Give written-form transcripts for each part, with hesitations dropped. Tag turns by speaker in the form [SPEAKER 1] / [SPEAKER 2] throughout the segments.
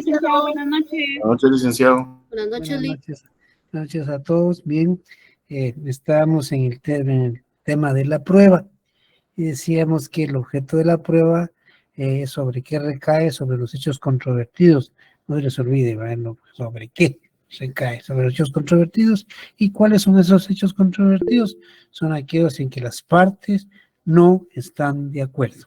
[SPEAKER 1] licenciado. Buenas noches.
[SPEAKER 2] Buenas noches, licenciado.
[SPEAKER 3] Buenas noches, Lee.
[SPEAKER 4] Buenas noches a todos. Bien, estábamos en el tema de la prueba y decíamos que el objeto de la prueba sobre qué recae, sobre los hechos controvertidos. No se les olvide, ¿verdad? Sobre qué recae, sobre los hechos controvertidos. ¿Y cuáles son esos hechos controvertidos? Son aquellos en que las partes no están de acuerdo.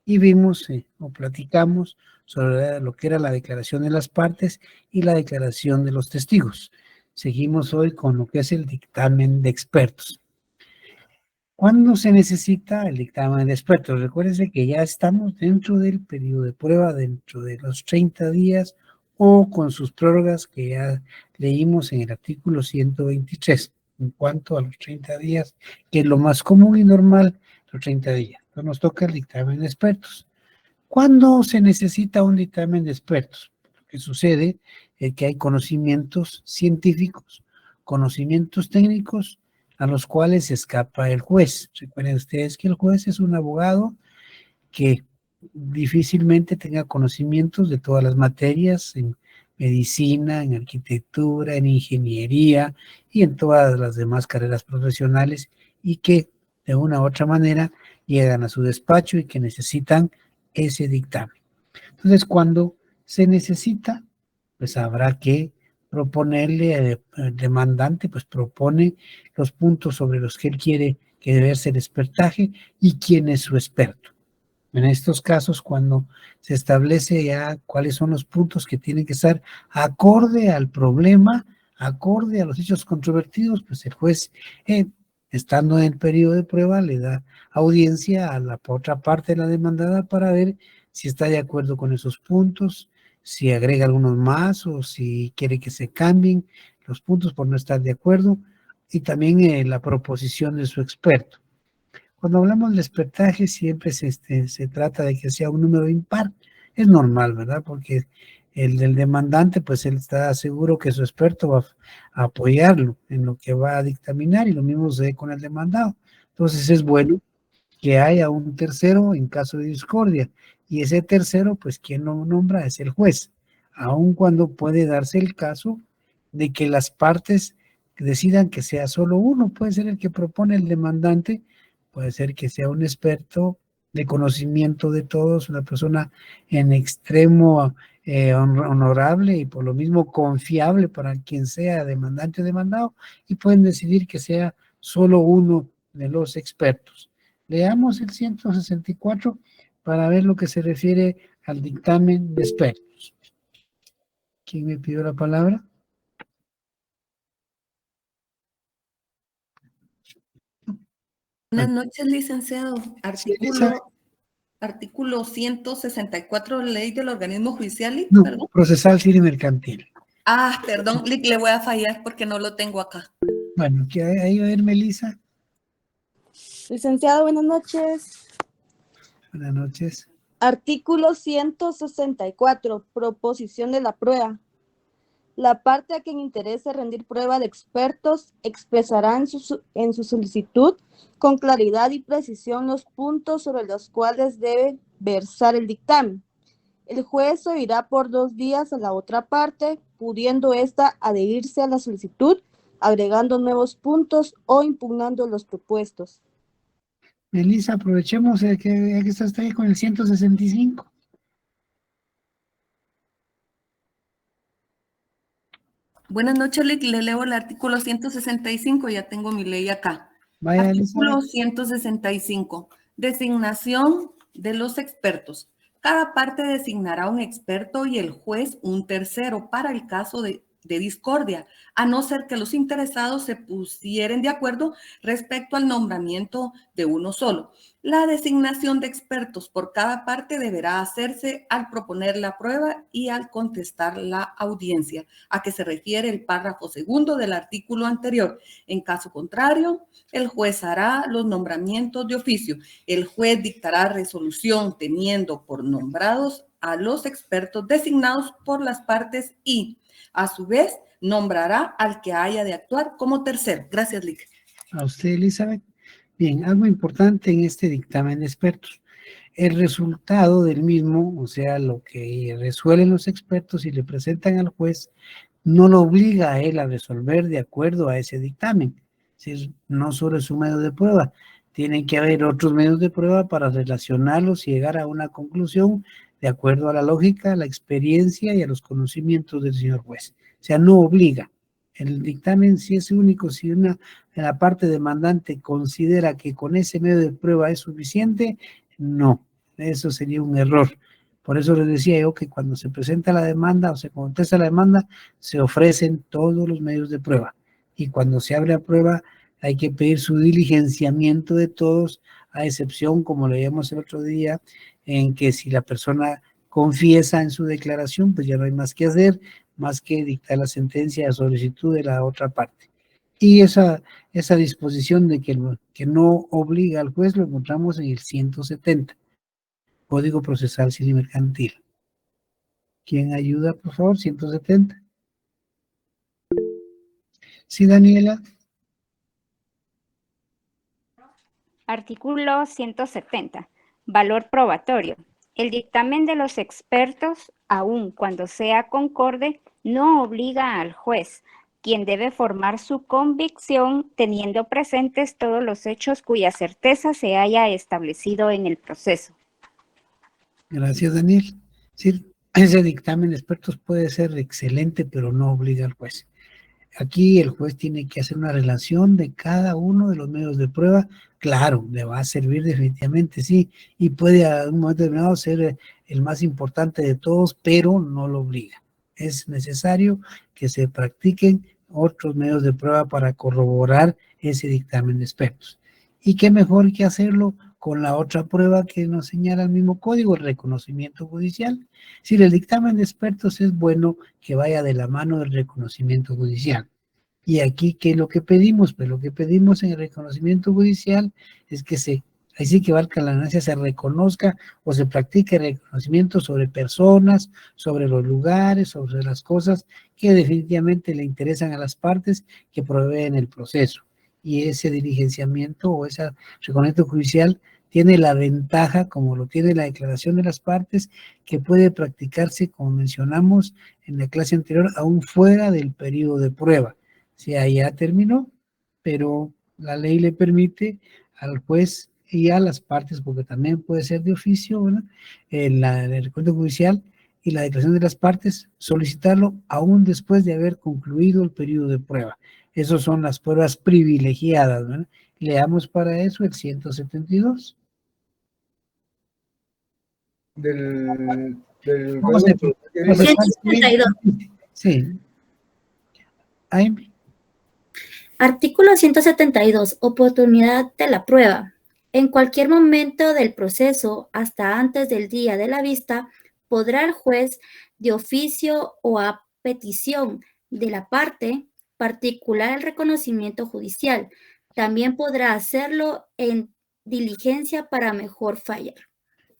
[SPEAKER 4] Y vimos o platicamos sobre lo que era la declaración de las partes y la declaración de los testigos. Seguimos hoy con lo que es el dictamen de expertos. ¿Cuándo se necesita el dictamen de expertos? Recuérdense que ya estamos dentro del periodo de prueba, dentro de los 30 días o con sus prórrogas que ya leímos en el artículo 123. En cuanto a los 30 días, que es lo más común y normal, los 30 días. Entonces nos toca el dictamen de expertos. ¿Cuándo se necesita un dictamen de expertos? Lo que sucede es que hay conocimientos científicos, conocimientos técnicos a los cuales escapa el juez. Recuerden ustedes que el juez es un abogado que difícilmente tenga conocimientos de todas las materias en medicina, en arquitectura, en ingeniería y en todas las demás carreras profesionales y que de una u otra manera llegan a su despacho y que necesitan ese dictamen. Entonces, cuando se necesita, pues habrá que proponerle al demandante, pues propone los puntos sobre los que él quiere que debe ser expertaje y quién es su experto. En estos casos, cuando se establece ya cuáles son los puntos que tienen que estar acorde al problema, acorde a los hechos controvertidos, pues el juez, estando en el periodo de prueba, le da audiencia a la otra parte de la demandada para ver si está de acuerdo con esos puntos, si agrega algunos más o si quiere que se cambien los puntos por no estar de acuerdo, y también la proposición de su experto. Cuando hablamos del expertaje siempre se trata de que sea un número impar. Es normal, ¿verdad? Porque el del demandante, pues él está seguro que su experto va a apoyarlo en lo que va a dictaminar y lo mismo sucede con el demandado. Entonces es bueno que haya un tercero en caso de discordia y ese tercero, pues quien lo nombra es el juez, aun cuando puede darse el caso de que las partes decidan que sea solo uno, puede ser el que propone el demandante, puede ser que sea un experto de conocimiento de todos, una persona en extremo honorable y por lo mismo confiable para quien sea demandante o demandado, y pueden decidir que sea solo uno de los expertos. Leamos el 164 para ver lo que se refiere al dictamen de expertos. ¿Quién me pidió la palabra?
[SPEAKER 5] Buenas noches, licenciado. Artículo 164, ley del organismo judicial.
[SPEAKER 4] No, perdón. Procesal civil y mercantil.
[SPEAKER 5] Ah, perdón, le voy a fallar porque no lo tengo acá.
[SPEAKER 4] Bueno, ¿qué hay a ver, Melissa?
[SPEAKER 1] Licenciado, buenas noches.
[SPEAKER 4] Buenas noches.
[SPEAKER 1] Artículo 164, proposición de la prueba. La parte a quien interese rendir prueba de expertos expresará en su solicitud con claridad y precisión los puntos sobre los cuales debe versar el dictamen. El juez oirá por 2 días a la otra parte, pudiendo ésta adherirse a la solicitud, agregando nuevos puntos o impugnando los propuestos.
[SPEAKER 4] Melissa, aprovechemos que estás ahí con el 165.
[SPEAKER 5] Buenas noches, le leo el artículo 165, ya tengo mi ley acá.
[SPEAKER 4] Vaya,
[SPEAKER 5] artículo
[SPEAKER 4] Elizabeth.
[SPEAKER 5] 165, designación de los expertos. Cada parte designará un experto y el juez un tercero para el caso de discordia, a no ser que los interesados se pusieren de acuerdo respecto al nombramiento de uno solo. La designación de expertos por cada parte deberá hacerse al proponer la prueba y al contestar la audiencia, a que se refiere el párrafo segundo del artículo anterior. En caso contrario, el juez hará los nombramientos de oficio. El juez dictará resolución teniendo por nombrados a los expertos designados por las partes y, a su vez, nombrará al que haya de actuar como tercero. Gracias, Lic.
[SPEAKER 4] A usted, Elizabeth. Bien, algo importante en este dictamen de expertos. el resultado del mismo, o sea, lo que resuelven los expertos y le presentan al juez, no lo obliga a él a resolver de acuerdo a ese dictamen. Es decir, no solo es un medio de prueba, tienen que haber otros medios de prueba para relacionarlos y llegar a una conclusión de acuerdo a la lógica, la experiencia y a los conocimientos del señor juez. O sea, no obliga. El dictamen sí es único si la parte demandante considera que con ese medio de prueba es suficiente, no, eso sería un error. Por eso les decía yo que cuando se presenta la demanda o se contesta la demanda, se ofrecen todos los medios de prueba. Y cuando se abre la prueba, hay que pedir su diligenciamiento de todos, a excepción, como leíamos el otro día, en que si la persona confiesa en su declaración, pues ya no hay más que hacer, más que dictar la sentencia a solicitud de la otra parte. Y esa disposición de que no obliga al juez lo encontramos en el 170, Código Procesal Civil y Mercantil. ¿Quién ayuda, por favor? 170. Sí, Daniela.
[SPEAKER 2] Artículo 170. Valor probatorio. El dictamen de los expertos, aun cuando sea concorde, no obliga al juez, quien debe formar su convicción teniendo presentes todos los hechos cuya certeza se haya establecido en el proceso.
[SPEAKER 4] Gracias, Daniel. Sí, ese dictamen de expertos puede ser excelente, pero no obliga al juez. Aquí el juez tiene que hacer una relación de cada uno de los medios de prueba. Claro, le va a servir definitivamente, sí, y puede a un momento determinado ser el más importante de todos, pero no lo obliga. Es necesario que se practiquen otros medios de prueba para corroborar ese dictamen de expertos. Y qué mejor que hacerlo con la otra prueba que nos señala el mismo código, el reconocimiento judicial. Si el dictamen de expertos es bueno que vaya de la mano del reconocimiento judicial. Y aquí, ¿qué es lo que pedimos? Pues lo que pedimos en el reconocimiento judicial es que ahí sí que valga la ganancia, se reconozca o se practique reconocimiento sobre personas, sobre los lugares, sobre las cosas que definitivamente le interesan a las partes que proveen el proceso. Y ese diligenciamiento o ese reconocimiento judicial tiene la ventaja, como lo tiene la declaración de las partes, que puede practicarse, como mencionamos en la clase anterior, aún fuera del periodo de prueba. O sea, ya terminó, pero la ley le permite al juez y a las partes, porque también puede ser de oficio, ¿verdad? El recuento judicial y la declaración de las partes, solicitarlo aún después de haber concluido el periodo de prueba. Esas son las pruebas privilegiadas, ¿verdad? Leamos para eso el 172.
[SPEAKER 3] Vamos a
[SPEAKER 6] 172.
[SPEAKER 4] Sí. Aime.
[SPEAKER 6] Artículo 172. Oportunidad de la prueba. En cualquier momento del proceso, hasta antes del día de la vista, podrá el juez, de oficio o a petición de la parte, particular el reconocimiento judicial. También podrá hacerlo en diligencia para mejor fallar.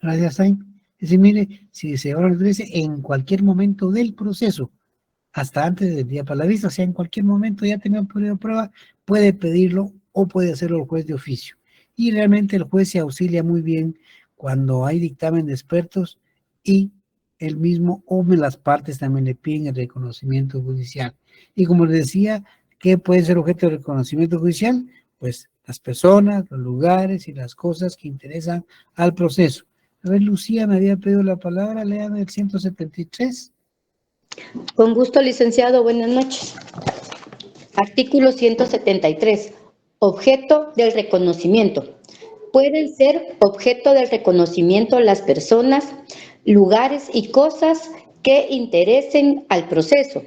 [SPEAKER 4] Gracias, Aime. Es decir, mire, si se ahora dice en cualquier momento del proceso, hasta antes del día para la vista, o sea, en cualquier momento ya tenga un periodo de prueba, puede pedirlo o puede hacerlo el juez de oficio. Y realmente el juez se auxilia muy bien cuando hay dictamen de expertos y el mismo o las partes también le piden el reconocimiento judicial. Y como les decía, ¿qué puede ser objeto de reconocimiento judicial? Pues las personas, los lugares y las cosas que interesan al proceso. A ver, Lucía me había pedido la palabra, léame el 173.
[SPEAKER 7] Con gusto, licenciado. Buenas noches. Artículo 173. Objeto del reconocimiento. Pueden ser objeto del reconocimiento las personas, lugares y cosas que interesen al proceso.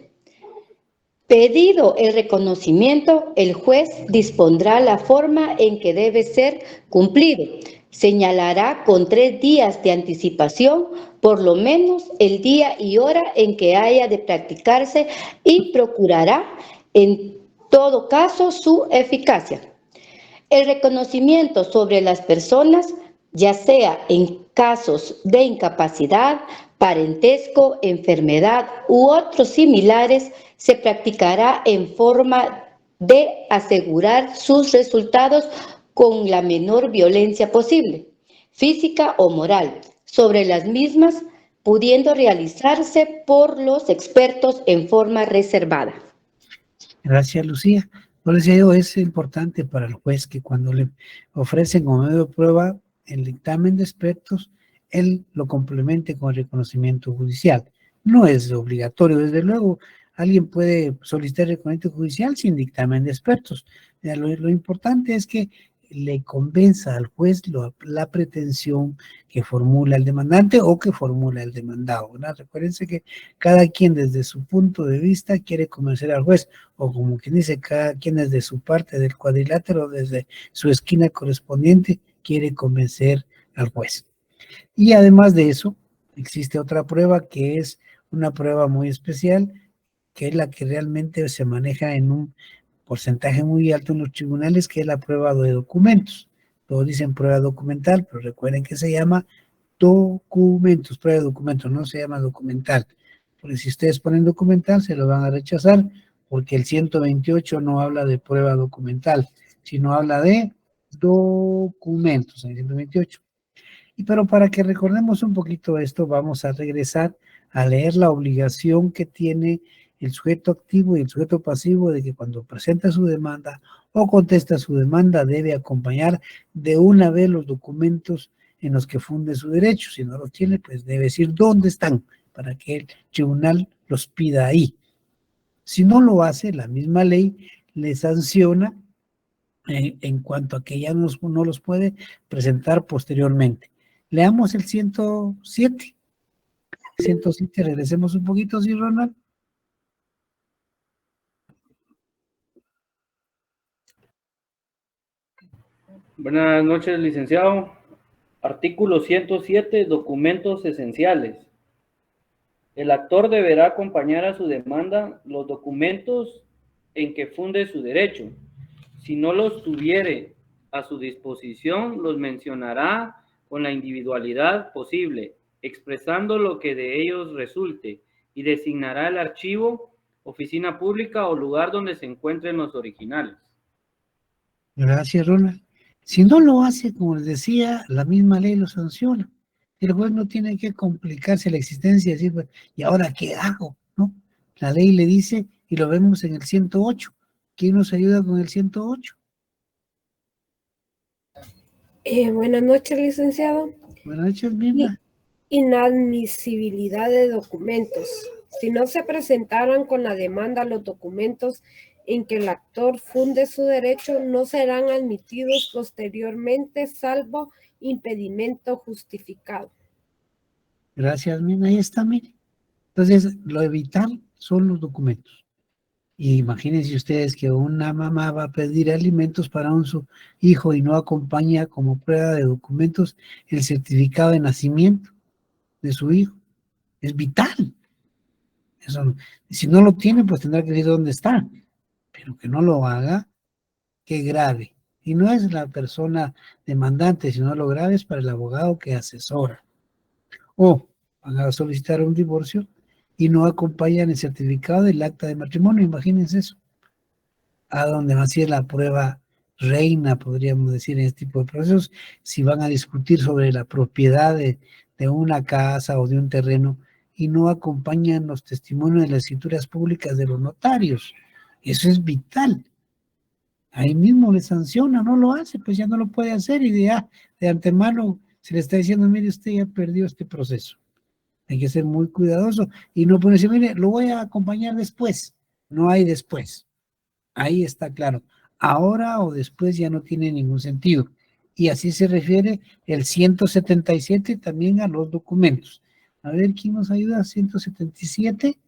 [SPEAKER 7] Pedido el reconocimiento, el juez dispondrá la forma en que debe ser cumplido. Señalará con 3 días de anticipación, por lo menos el día y hora en que haya de practicarse y procurará, en todo caso, su eficacia. El reconocimiento sobre las personas, ya sea en casos de incapacidad, parentesco, enfermedad u otros similares, se practicará en forma de asegurar sus resultados con la menor violencia posible. física o moral sobre las mismas, pudiendo realizarse por los expertos en forma reservada.
[SPEAKER 4] Gracias, Lucía. Por eso digo, es importante para el juez que cuando le ofrecen como medio de prueba el dictamen de expertos, él lo complemente con el reconocimiento judicial. No es obligatorio, desde luego. Alguien puede solicitar reconocimiento judicial sin dictamen de expertos. Lo importante es que le convenza al juez la pretensión que formula el demandante o que formula el demandado, ¿verdad? Recuérdense que cada quien desde su punto de vista quiere convencer al juez, o como quien dice, cada quien desde su parte del cuadrilátero, desde su esquina correspondiente, quiere convencer al juez. Y además de eso, existe otra prueba que es una prueba muy especial, que es la que realmente se maneja en un porcentaje muy alto en los tribunales, que es la prueba de documentos. Todos dicen prueba documental, pero recuerden que se llama documentos, prueba de documentos, no se llama documental. Porque si ustedes ponen documental, se lo van a rechazar, porque el 128 no habla de prueba documental, sino habla de documentos, en el 128. Pero para que recordemos un poquito esto, vamos a regresar a leer la obligación que tiene el sujeto activo y el sujeto pasivo de que cuando presenta su demanda o contesta su demanda debe acompañar de una vez los documentos en los que funde su derecho. Si no los tiene, pues debe decir dónde están para que el tribunal los pida ahí. Si no lo hace, la misma ley le sanciona en cuanto a que ya no los puede presentar posteriormente. Leamos el 107. 107, regresemos un poquito, ¿sí, Ronald?
[SPEAKER 3] Buenas noches, licenciado. Artículo 107, documentos esenciales. El actor deberá acompañar a su demanda los documentos en que funde su derecho. Si no los tuviere a su disposición, los mencionará con la individualidad posible, expresando lo que de ellos resulte, y designará el archivo, oficina pública o lugar donde se encuentren los originales.
[SPEAKER 4] Gracias, Ronald. Si no lo hace, como les decía, la misma ley lo sanciona. El juez no tiene que complicarse la existencia y decir, pues, ¿y ahora qué hago? ¿No? La ley le dice, y lo vemos en el 108. ¿Quién nos ayuda con el 108?
[SPEAKER 8] Buenas noches, licenciado.
[SPEAKER 4] Buenas noches, Mirna.
[SPEAKER 8] Inadmisibilidad de documentos. Si no se presentaran con la demanda los documentos en que el actor funde su derecho, no serán admitidos posteriormente, salvo impedimento justificado.
[SPEAKER 4] Gracias, Mirna. Ahí está, mire. Entonces, lo vital son los documentos. Y imagínense ustedes que una mamá va a pedir alimentos para su hijo y no acompaña como prueba de documentos el certificado de nacimiento de su hijo. Es vital. Eso, si no lo tiene, pues tendrá que decir dónde está. Pero que no lo haga, qué grave. Y no es la persona demandante, sino lo grave es para el abogado que asesora. O van a solicitar un divorcio y no acompañan el certificado del acta de matrimonio, imagínense eso. A donde más es la prueba reina, podríamos decir, en este tipo de procesos, si van a discutir sobre la propiedad de una casa o de un terreno y no acompañan los testimonios de las escrituras públicas de los notarios. Eso es vital. Ahí mismo le sanciona, no lo hace, pues ya no lo puede hacer y de antemano se le está diciendo, mire, usted ya perdió este proceso. Hay que ser muy cuidadoso y no ponerse, mire, lo voy a acompañar después. No hay después. Ahí está claro. Ahora o después ya no tiene ningún sentido. Y así se refiere el 177 también a los documentos. A ver, ¿quién nos ayuda? 177.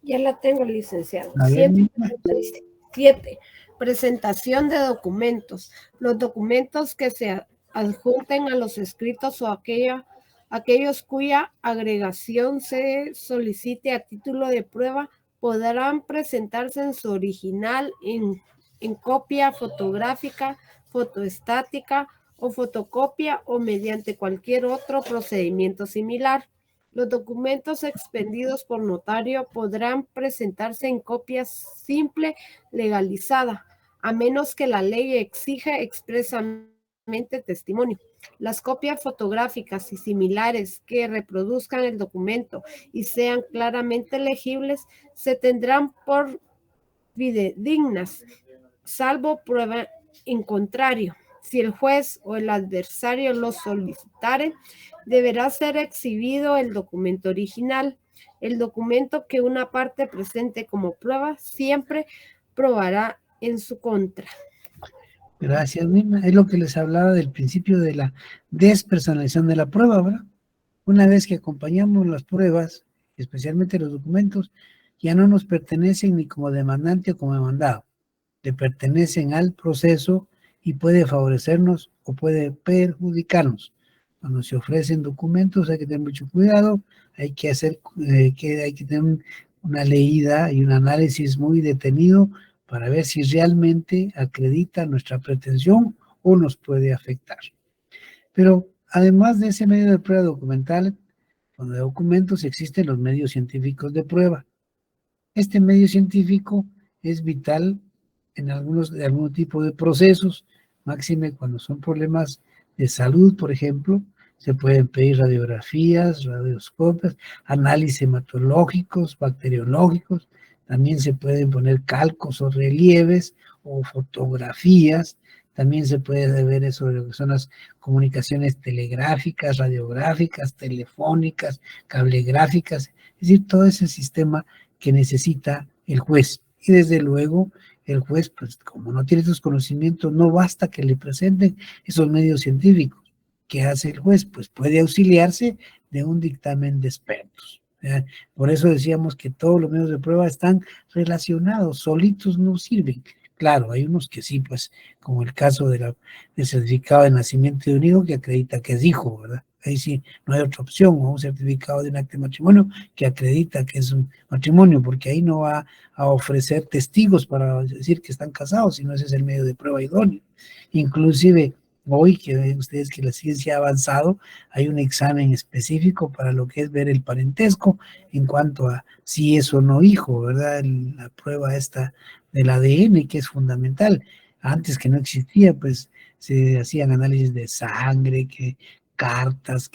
[SPEAKER 8] Ya la tengo, licenciado.
[SPEAKER 4] A ver,
[SPEAKER 8] 177. Presentación de documentos. Los documentos que se adjunten a los escritos o aquellos cuya agregación se solicite a título de prueba podrán presentarse en su original, en copia fotográfica, fotoestática o fotocopia o mediante cualquier otro procedimiento similar. Los documentos expedidos por notario podrán presentarse en copia simple legalizada, a menos que la ley exija expresamente testimonio. Las copias fotográficas y similares que reproduzcan el documento y sean claramente legibles se tendrán por fidedignas, salvo prueba en contrario. Si el juez o el adversario lo solicitare, deberá ser exhibido el documento original. El documento que una parte presente como prueba siempre probará en su contra.
[SPEAKER 4] Gracias, Nina. Es lo que les hablaba del principio de la despersonalización de la prueba, ¿verdad? Una vez que acompañamos las pruebas, especialmente los documentos, ya no nos pertenecen ni como demandante o como demandado. Le pertenecen al proceso y puede favorecernos o puede perjudicarnos. Cuando se ofrecen documentos hay que tener mucho cuidado, hay que tener una leída y un análisis muy detenido para ver si realmente acredita nuestra pretensión o nos puede afectar. Pero además de ese medio de prueba documental, con los documentos existen los medios científicos de prueba. Este medio científico es vital en algún tipo de procesos, máxime cuando son problemas de salud, por ejemplo, se pueden pedir radiografías, radioscopias, análisis hematológicos, bacteriológicos, también se pueden poner calcos o relieves o fotografías, también se puede ver eso de lo que son las comunicaciones telegráficas, radiográficas, telefónicas, cablegráficas, es decir, todo ese sistema que necesita el juez. Y desde luego, el juez, pues como no tiene esos conocimientos, no basta que le presenten esos medios científicos. ¿Qué hace el juez? Pues puede auxiliarse de un dictamen de expertos. Por eso decíamos que todos los medios de prueba están relacionados, solitos no sirven. Claro, hay unos que sí, pues, como el caso del certificado de nacimiento de un hijo que acredita que es hijo, ¿verdad? Ahí sí no hay otra opción, o un certificado de un acta de matrimonio que acredita que es un matrimonio, porque ahí no va a ofrecer testigos para decir que están casados, sino ese es el medio de prueba idóneo. Inclusive, hoy que ven ustedes que la ciencia ha avanzado, hay un examen específico para lo que es ver el parentesco en cuanto a si es o no hijo, ¿verdad? La prueba esta del ADN, que es fundamental. Antes que no existía, pues se hacían análisis de sangre, que cartas,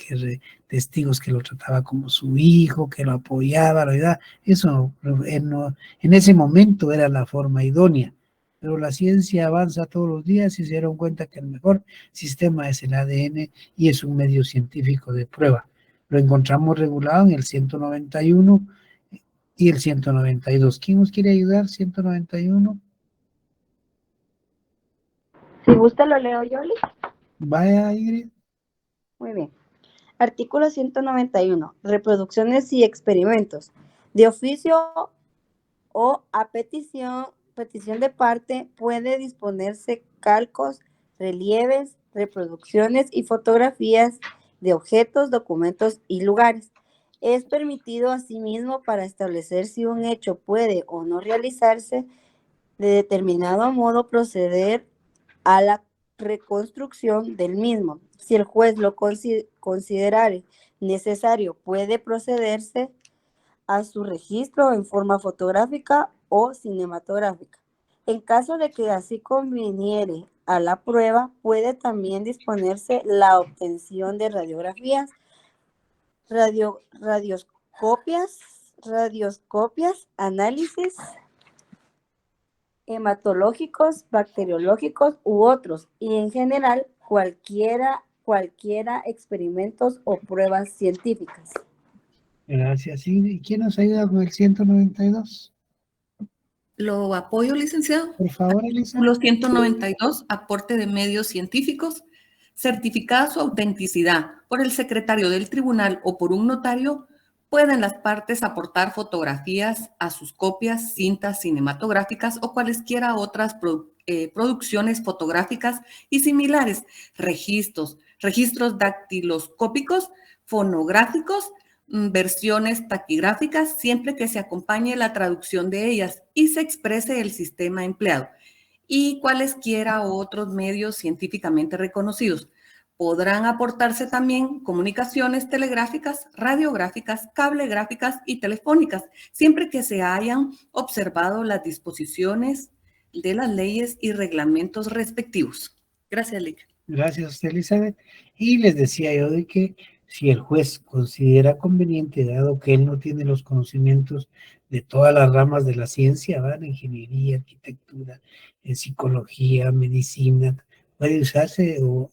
[SPEAKER 4] testigos que lo trataba como su hijo, que lo apoyaba, ¿verdad? Eso en ese momento era la forma idónea. Pero la ciencia avanza todos los días y se dieron cuenta que el mejor sistema es el ADN y es un medio científico de prueba. Lo encontramos regulado en el 191 y el 192. ¿Quién nos quiere ayudar? 191.
[SPEAKER 1] Si gusta lo leo yo, Liz.
[SPEAKER 4] Vaya, Ingrid.
[SPEAKER 1] Muy bien. Artículo 191. Reproducciones y experimentos. De oficio o a petición de parte puede disponerse calcos, relieves, reproducciones y fotografías de objetos, documentos y lugares. Es permitido asimismo para establecer si un hecho puede o no realizarse de determinado modo proceder a la reconstrucción del mismo. Si el juez lo considerare necesario, puede procederse a su registro en forma fotográfica o cinematográfica. En caso de que así conviniere a la prueba, puede también disponerse la obtención de radiografías, radioscopias, análisis hematológicos, bacteriológicos u otros, y en general cualquiera experimentos o pruebas científicas.
[SPEAKER 4] Gracias, Ingrid. ¿Y quién nos ayuda con el 192?
[SPEAKER 5] Lo apoyo, licenciado.
[SPEAKER 4] Por favor, Elisa.
[SPEAKER 5] Artículo 192, aporte de medios científicos. Certificada su autenticidad por el secretario del tribunal o por un notario, pueden las partes aportar fotografías a sus copias, cintas cinematográficas o cualesquiera otras producciones fotográficas y similares, registros dactiloscópicos, fonográficos, versiones taquigráficas, siempre que se acompañe la traducción de ellas y se exprese el sistema empleado, y cualesquiera otros medios científicamente reconocidos. Podrán aportarse también comunicaciones telegráficas, radiográficas, cablegráficas y telefónicas, siempre que se hayan observado las disposiciones de las leyes y reglamentos respectivos. Gracias, Lic.
[SPEAKER 4] Gracias a usted, Elizabeth. Y les decía yo de que si el juez considera conveniente, dado que él no tiene los conocimientos de todas las ramas de la ciencia, ¿verdad? Ingeniería, arquitectura, psicología, medicina, puede usarse o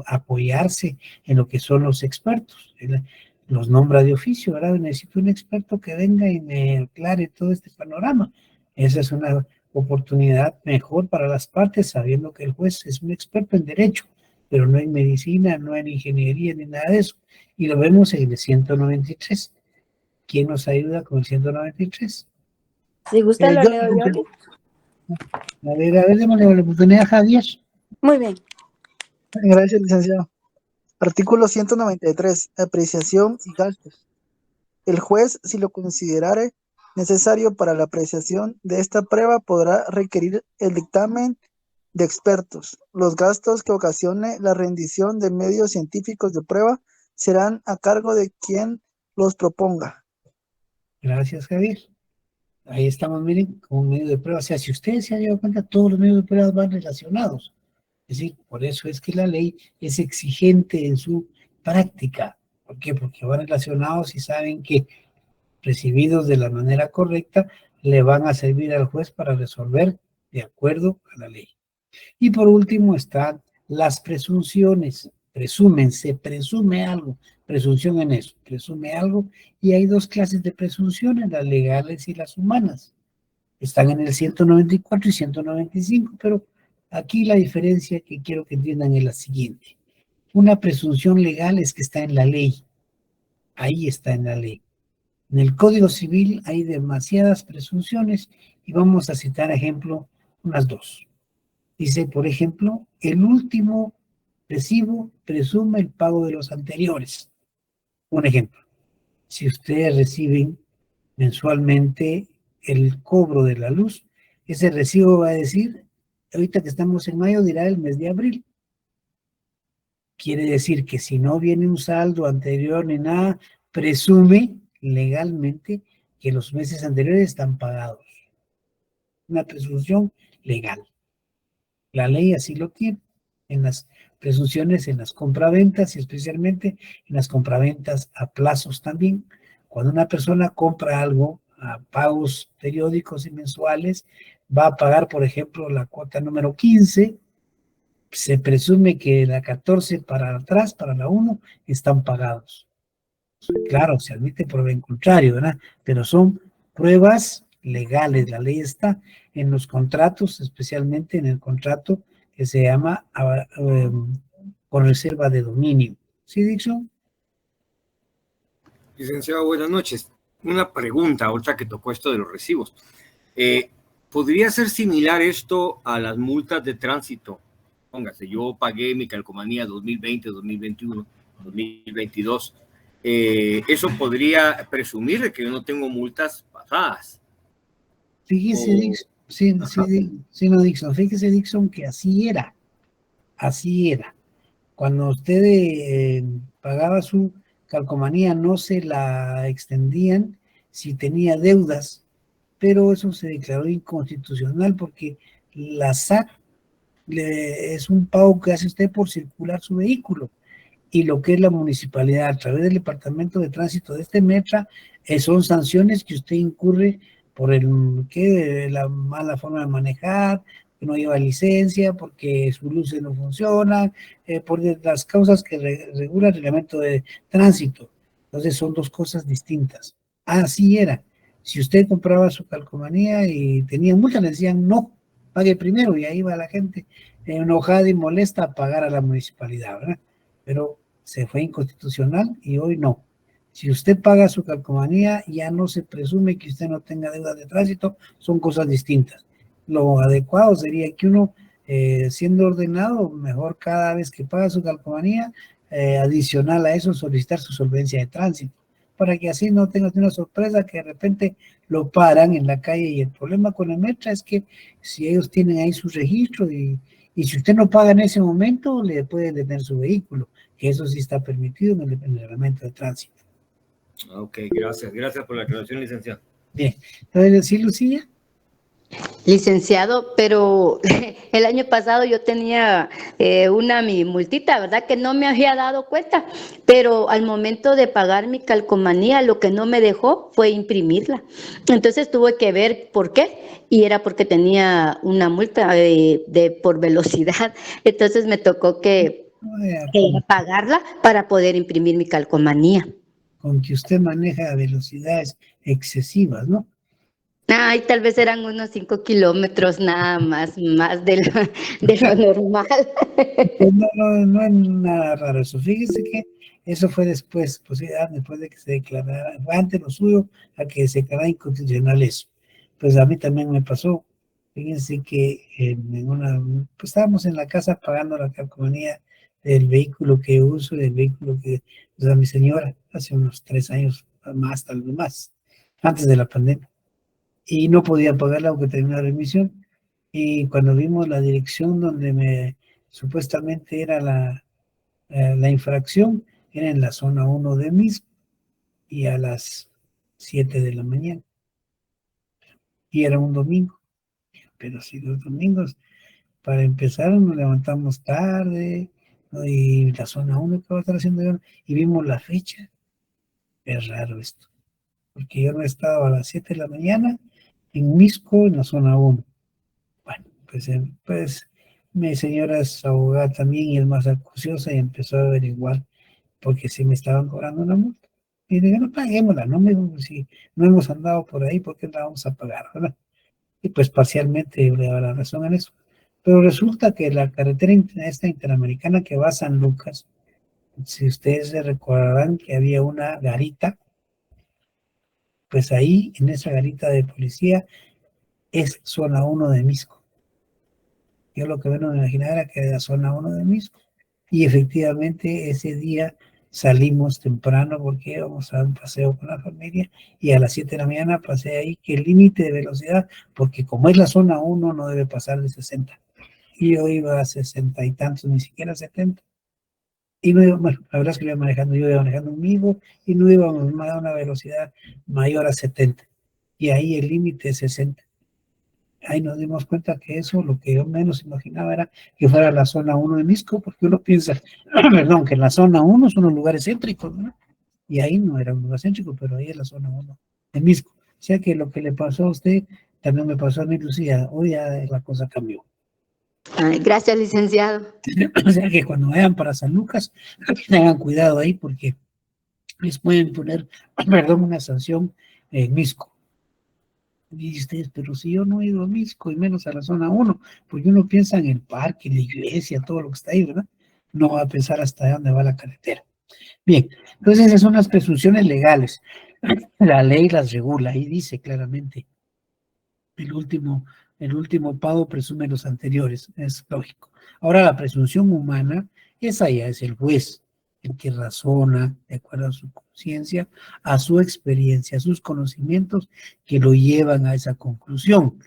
[SPEAKER 4] apoyarse en lo que son los expertos. Él los nombra de oficio, ¿verdad? Necesito un experto que venga y me aclare todo este panorama. Esa es una oportunidad mejor para las partes, sabiendo que el juez es un experto en derecho, pero no en medicina, no en ingeniería, ni nada de eso. Y lo vemos en el 193. ¿Quién nos ayuda con el 193?
[SPEAKER 1] Si gusta, lo leo yo.
[SPEAKER 4] A ver, démosle la oportunidad a Javier.
[SPEAKER 1] Muy bien.
[SPEAKER 9] Gracias, licenciado. Artículo 193. Apreciación y gastos. El juez, si lo considerare necesario para la apreciación de esta prueba, podrá requerir el dictamen de expertos. Los gastos que ocasione la rendición de medios científicos de prueba serán a cargo de quien los proponga.
[SPEAKER 4] Gracias, Javier. Ahí estamos, miren, con un medio de prueba. O sea, si ustedes se han dado cuenta, todos los medios de prueba van relacionados. Es decir, por eso es que la ley es exigente en su práctica. ¿Por qué? Porque van relacionados y saben que recibidos de la manera correcta le van a servir al juez para resolver de acuerdo a la ley. Y por último están las presunciones. Se presume algo, presunción en eso, presume algo, y hay dos clases de presunciones, las legales y las humanas. Están en el 194 y 195, pero aquí la diferencia que quiero que entiendan es la siguiente. Una presunción legal es que está en la ley, ahí está en la ley. En el Código Civil hay demasiadas presunciones y vamos a citar, ejemplo, unas dos. Dice, por ejemplo, el último recibo presume el pago de los anteriores. Un ejemplo, si ustedes reciben mensualmente el cobro de la luz, ese recibo va a decir, ahorita que estamos en mayo, dirá el mes de abril. Quiere decir que si no viene un saldo anterior ni nada, presume legalmente que los meses anteriores están pagados. Una presunción legal. La ley así lo tiene en las presunciones, en las compraventas y especialmente en las compraventas a plazos también. Cuando una persona compra algo a pagos periódicos y mensuales, va a pagar, por ejemplo, la cuota número 15, se presume que la 14 para atrás, para la 1, están pagados. Claro, se admite prueba en contrario, ¿verdad? Pero son pruebas legales. La ley está en los contratos, especialmente en el contrato que se llama con reserva de dominio. ¿Sí, Dixon?
[SPEAKER 10] Licenciado, buenas noches. Una pregunta, ahorita que tocó esto de los recibos. ¿Podría ser similar esto a las multas de tránsito? Póngase, yo pagué mi calcomanía 2020, 2021, 2022. Eso podría presumir de que yo no tengo multas pasadas.
[SPEAKER 4] Fíjese, Dixon, fíjese, Dixon, que así era. Cuando usted pagaba su calcomanía, no se la extendían si tenía deudas, pero eso se declaró inconstitucional porque la SAC es un pago que hace usted por circular su vehículo. Y lo que es la municipalidad a través del departamento de tránsito de este Metra, son sanciones que usted incurre por la mala forma de manejar, que no lleva licencia, porque sus luces no funcionan, por las causas que regula el reglamento de tránsito. Entonces son dos cosas distintas. Así era. Si usted compraba su calcomanía y tenía multa, le decían no, pague primero, y ahí va la gente enojada y molesta a pagar a la municipalidad, ¿verdad? Pero se fue inconstitucional y hoy no. Si usted paga su calcomanía, ya no se presume que usted no tenga deuda de tránsito, son cosas distintas. Lo adecuado sería que uno, siendo ordenado, mejor cada vez que paga su calcomanía, adicional a eso, solicitar su solvencia de tránsito, para que así no tengas una sorpresa que de repente lo paran en la calle. Y el problema con el Metra es que si ellos tienen ahí su registro y si usted no paga en ese momento, le pueden detener su vehículo, que eso sí está permitido en el reglamento de tránsito.
[SPEAKER 10] Ok, gracias por la aclaración, licenciado.
[SPEAKER 4] Bien, entonces, ¿sí, Lucía?
[SPEAKER 7] Licenciado, pero el año pasado yo tenía mi multita, ¿verdad? Que no me había dado cuenta, pero al momento de pagar mi calcomanía, lo que no me dejó fue imprimirla. Entonces tuve que ver por qué, y era porque tenía una multa por velocidad. Entonces me tocó que pagarla para poder imprimir mi calcomanía.
[SPEAKER 4] Con que usted maneja velocidades excesivas, ¿no?
[SPEAKER 7] Ay, tal vez eran unos 5 kilómetros nada más de lo normal.
[SPEAKER 4] Pues no es nada raro eso. Fíjese que eso fue después, pues después de que se declarara, fue antes lo suyo a que se declarara inconstitucional eso. Pues a mí también me pasó. Fíjense que pues estábamos en la casa pagando la calcomanía del vehículo que uso, del vehículo que usa mi señora, hace unos 3 años más, tal vez más, antes de la pandemia. Y no podía pagarla aunque tenía una remisión. Y cuando vimos la dirección donde supuestamente era la infracción, era en la zona 1 de Misco y a las 7 de la mañana. Y era un domingo. Pero si los domingos, para empezar, nos levantamos tarde, ¿no? Y la zona 1 que va a estar haciendo yo, y vimos la fecha. Es raro esto, porque yo no estaba a las 7 de la mañana en Misco, en la zona 1. Bueno, pues mi señora es abogada también y es más acuciosa y empezó a averiguar porque si me estaban cobrando una multa. Y dije, no paguémosla, si no hemos andado por ahí, ¿por qué la vamos a pagar, verdad? Y pues parcialmente le daba la razón en eso. Pero resulta que la carretera esta interamericana que va a San Lucas, si ustedes se recordarán que había una garita, pues ahí en esa garita de policía es zona 1 de Misco. Yo lo que menos me imaginaba era que era zona 1 de Misco. Y efectivamente ese día salimos temprano porque íbamos a un paseo con la familia y a las 7 de la mañana pasé ahí que el límite de velocidad, porque como es la zona 1 no debe pasar de 60. Y yo iba a 60 y tantos, ni siquiera 70. Y no iba, bueno, la verdad es que yo iba manejando un Migo y no íbamos a una velocidad mayor a 70. Y ahí el límite es 60. Ahí nos dimos cuenta que eso, lo que yo menos imaginaba era que fuera la zona 1 de Misco, porque uno piensa, perdón, que la zona 1 son los lugares céntricos, ¿no? Y ahí no era un lugar céntrico, pero ahí es la zona 1 de Misco. O sea que lo que le pasó a usted, también me pasó a mí, Lucía. Hoy ya la cosa cambió.
[SPEAKER 7] Ay, gracias, licenciado.
[SPEAKER 4] O sea que cuando vayan para San Lucas, tengan cuidado ahí, porque les pueden poner, perdón, una sanción en Misco. Y ustedes, pero si yo no he ido a Misco y menos a la zona 1, porque uno piensa en el parque, la iglesia, todo lo que está ahí, ¿verdad? No va a pensar hasta dónde va la carretera. Bien, entonces esas son las presunciones legales. La ley las regula y dice claramente, el último pago presume los anteriores, es lógico. Ahora la presunción humana, esa ya es el juez, el que razona de acuerdo a su conciencia, a su experiencia, a sus conocimientos que lo llevan a esa conclusión,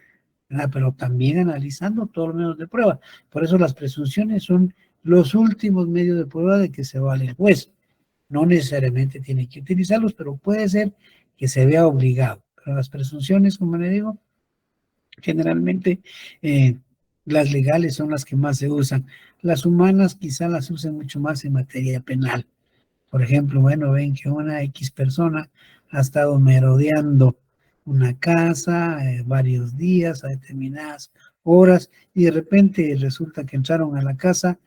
[SPEAKER 4] ¿verdad? Pero también analizando todos los medios de prueba. Por eso las presunciones son los últimos medios de prueba de que se vale el juez. No necesariamente tiene que utilizarlos, pero puede ser que se vea obligado. Pero las presunciones, como le digo, generalmente las legales son las que más se usan. Las humanas quizá las usen mucho más en materia penal. Por ejemplo, bueno, ven que una X persona ha estado merodeando una casa varios días a determinadas horas y de repente resulta que entraron a la casa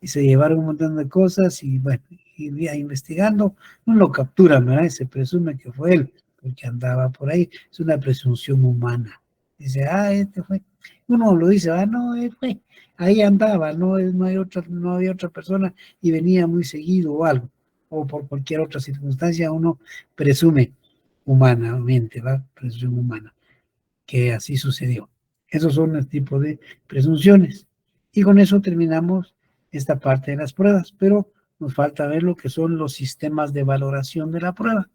[SPEAKER 4] y se llevaron un montón de cosas y bueno, y investigando, no lo capturan, ¿verdad? Y se presume que fue él, porque andaba por ahí. Es una presunción humana. Dice, este fue. Uno lo dice, no, él fue. Ahí andaba, no había otra persona y venía muy seguido o algo. O por cualquier otra circunstancia uno presume humanamente, ¿va? Presunción humana, que así sucedió. Esos son los tipos de presunciones. Y con eso terminamos esta parte de las pruebas, pero nos falta ver lo que son los sistemas de valoración de la prueba.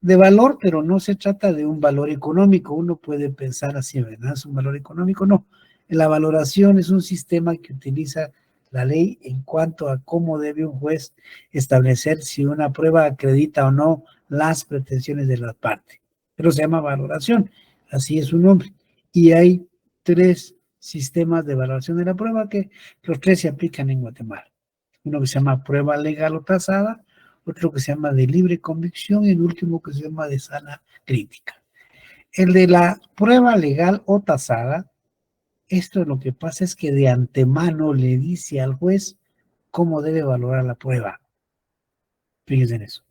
[SPEAKER 4] De valor, pero no se trata de un valor económico. Uno puede pensar así, ¿verdad? ¿Es un valor económico? No. La valoración es un sistema que utiliza la ley en cuanto a cómo debe un juez establecer si una prueba acredita o no las pretensiones de la parte. Pero se llama valoración, así es su nombre. Y hay 3 sistemas de evaluación de la prueba que los 3 se aplican en Guatemala. Uno que se llama prueba legal o tasada, otro que se llama de libre convicción y el último que se llama de sana crítica. El de la prueba legal o tasada, esto lo que pasa es que de antemano le dice al juez cómo debe valorar la prueba. Fíjense en eso.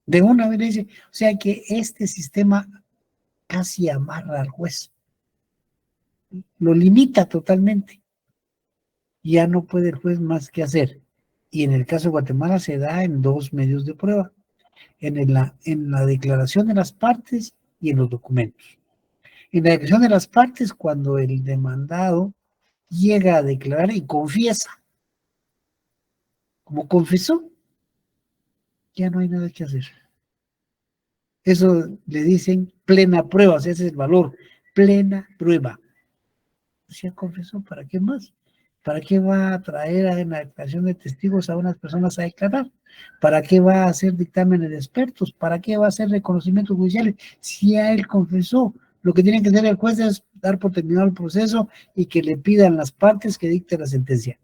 [SPEAKER 4] De una vez le dice, o sea que este sistema casi amarra al juez. Lo limita totalmente. Ya no puede el juez más que hacer. Y en el caso de Guatemala se da en 2 medios de prueba. En la declaración de las partes y en los documentos. En la declaración de las partes, cuando el demandado llega a declarar y confiesa. Como confesó, ya no hay nada que hacer. Eso le dicen plena prueba, o sea, ese es el valor, plena prueba. Pues ya confesó, ¿para qué más? ¿Para qué va a traer en la declaración de testigos a unas personas a declarar? ¿Para qué va a hacer dictámenes de expertos? ¿Para qué va a hacer reconocimientos judiciales? Si ya él confesó, lo que tiene que hacer el juez es dar por terminado el proceso y que le pidan las partes que dicte la sentencia.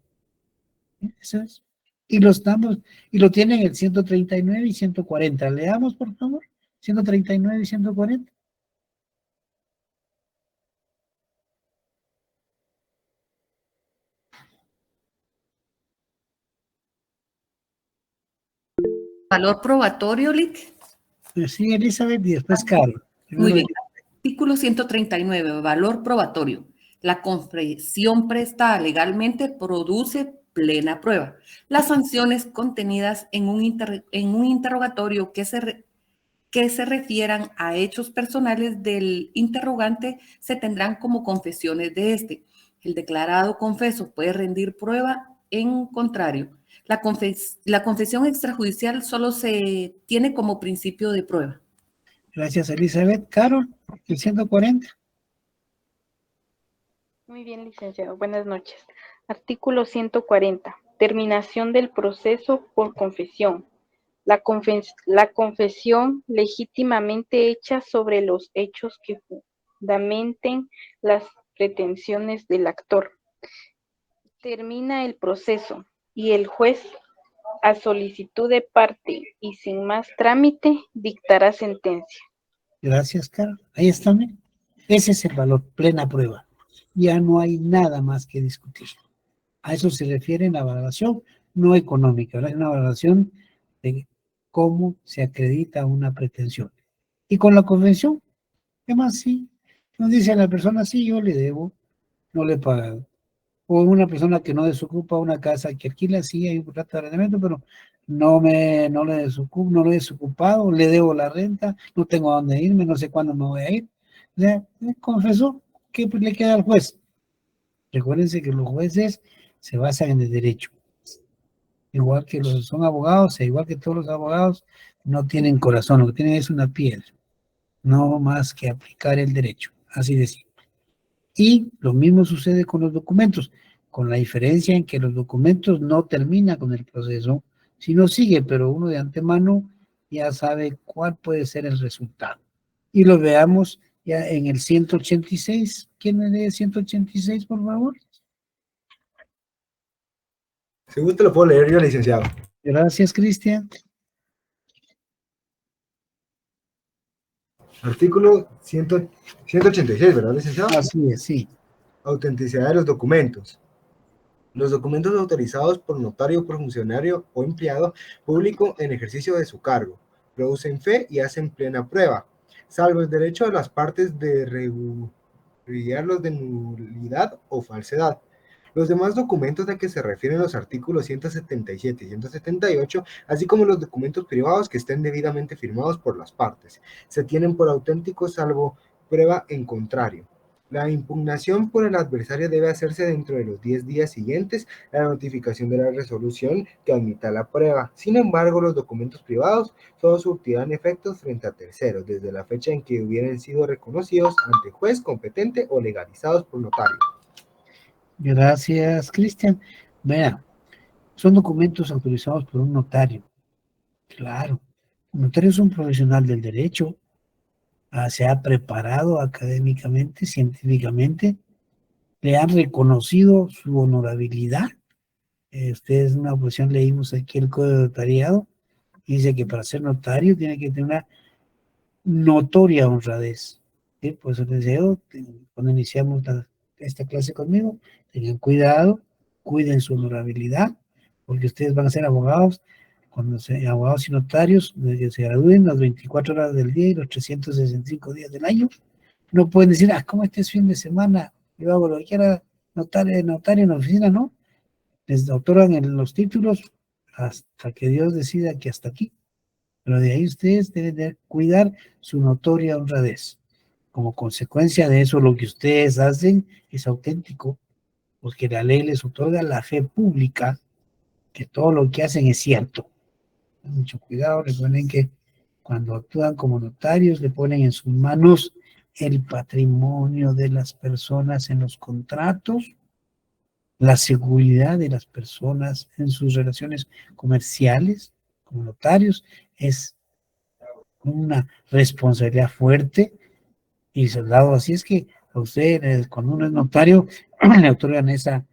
[SPEAKER 4] Eso es. Y lo tienen el 139 y 140. Leamos, por favor. 139 y 140.
[SPEAKER 5] Valor probatorio, Lic.
[SPEAKER 4] Sí, Elizabeth, y después Carol.
[SPEAKER 5] Muy bien. Artículo 139, valor probatorio. La confesión prestada legalmente produce plena prueba. Las sanciones contenidas en un interrogatorio que se refieran a hechos personales del interrogante se tendrán como confesiones de este. El declarado confeso puede rendir prueba en contrario. La confesión extrajudicial solo se tiene como principio de prueba.
[SPEAKER 4] Gracias, Elizabeth. Carol, el 140.
[SPEAKER 11] Muy bien, licenciado. Buenas noches. Artículo 140. Terminación del proceso por confesión. La confesión legítimamente hecha sobre los hechos que fundamenten las pretensiones del actor. Termina el proceso y el juez, a solicitud de parte y sin más trámite, dictará sentencia.
[SPEAKER 4] Gracias, Carol. Ahí está, ¿no? Ese es el valor, plena prueba. Ya no hay nada más que discutir. A eso se refiere en la valoración no económica, ¿verdad? Es una valoración de cómo se acredita una pretensión. Y con la convención, ¿qué más? Sí, nos dice a la persona, sí, yo le debo, no le he pagado. O una persona que no desocupa una casa que alquila, sí, hay un contrato de arrendamiento, pero no le he desocupado, le debo la renta, no tengo a dónde irme, no sé cuándo me voy a ir. O sea, confesó, ¿qué le queda al juez? Recuérdense que los jueces se basan en el derecho. Igual que son abogados, e igual que todos los abogados, no tienen corazón, lo que tienen es una piedra. No más que aplicar el derecho, así de simple. Y lo mismo sucede con los documentos, con la diferencia en que los documentos no terminan con el proceso, sino sigue, pero uno de antemano ya sabe cuál puede ser el resultado. Y lo veamos ya en el 186. ¿Quién me lee 186, por favor?
[SPEAKER 12] Si gusta lo puedo leer yo, licenciado.
[SPEAKER 4] Gracias, Cristian.
[SPEAKER 12] Artículo 186, ¿verdad, licenciado?
[SPEAKER 4] Así es, sí.
[SPEAKER 12] Autenticidad de los documentos. Los documentos autorizados por notario, por funcionario o empleado público en ejercicio de su cargo producen fe y hacen plena prueba, salvo el derecho de las partes de repudiarlos de nulidad o falsedad. Los demás documentos a que se refieren los artículos 177 y 178, así como los documentos privados que estén debidamente firmados por las partes, se tienen por auténticos salvo prueba en contrario. La impugnación por el adversario debe hacerse dentro de los 10 días siguientes a la notificación de la resolución que admita la prueba. Sin embargo, los documentos privados solo surtirán efectos frente a terceros desde la fecha en que hubieran sido reconocidos ante juez competente o legalizados por notario.
[SPEAKER 4] Gracias, Cristian. Vea, son documentos autorizados por un notario. Claro, el notario es un profesional del derecho. se ha preparado académicamente, científicamente, le han reconocido su honorabilidad. Ustedes en una ocasión leímos aquí el Código de Notariado, y dice que para ser notario tiene que tener una notoria honradez. ¿Sí? Por eso les deseo, cuando iniciamos esta clase conmigo, tengan cuidado, cuiden su honorabilidad, porque ustedes van a ser abogados, cuando sean abogados y notarios, desde que se gradúen las 24 horas del día y los 365 días del año. No pueden decir, ¿cómo este es fin de semana? Yo hago lo que quiera, notario en la oficina, ¿no? Les otorgan los títulos hasta que Dios decida que hasta aquí. Pero de ahí ustedes deben de cuidar su notoria honradez. Como consecuencia de eso, lo que ustedes hacen es auténtico, porque la ley les otorga la fe pública, que todo lo que hacen es cierto. Mucho cuidado, recuerden que cuando actúan como notarios le ponen en sus manos el patrimonio de las personas en los contratos, la seguridad de las personas en sus relaciones comerciales como notarios. Es una responsabilidad fuerte y soldado. Así es que a usted, cuando uno es notario, le otorgan esa